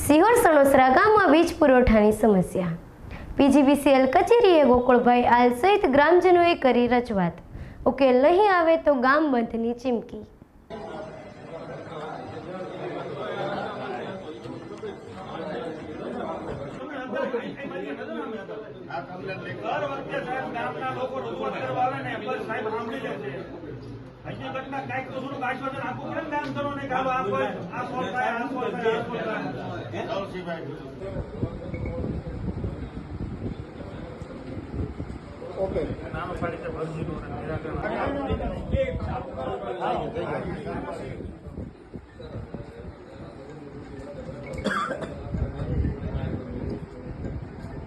સિહોર સણોસરા ગામમાં વીજ પુરવઠાની સમસ્યા. પીજીવીસીએલ કચેરીએ ગોકુળભાઈ આલ સહિત ગ્રામજનોએ કરી રજૂઆત. ઉકેલ નહીં આવે તો ગામ બંધની ચીમકી. હકીકતમાં કાંઈક તો થોડુંક આશ્વાસન આપવું પડે ને ગામજનોને કે હાલો આ સોલ્વ થાય, આ સોલ્વ થાય, આ સોલ્વ થાય. ઓકે નાનો પાડી ભરજીનું નિરાકરણ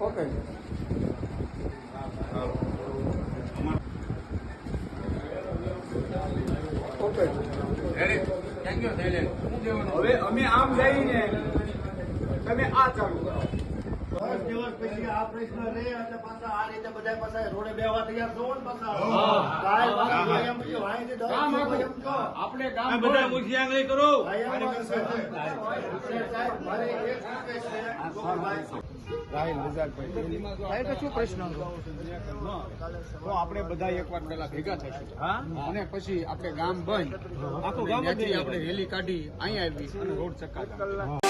ઓકે ઓકે હવે અમે આમ જઈને તમે આ ચાલુ કરો. 10 દિવસ પછી આ પ્રશ્ન રહે એટલે પાછા આ રીતે બધા પાછા રોડે બેવા તૈયાર થવો ને પાછા કાલ વાત એમ છે વાય કે 10 દિવસ એમ છો આપણે ગામ બધા મુખિયાંગળી કરો. મારે એક રિક્વેસ્ટ છે શું પ્રશ્ન તો આપણે બધા એકવાર પેલા ભેગા થઈશું અને પછી આપણે ગામ બંધ આખું ગામ જ આપણે રેલી કાઢી અહીંયા આવી અને રોડ ચક્કા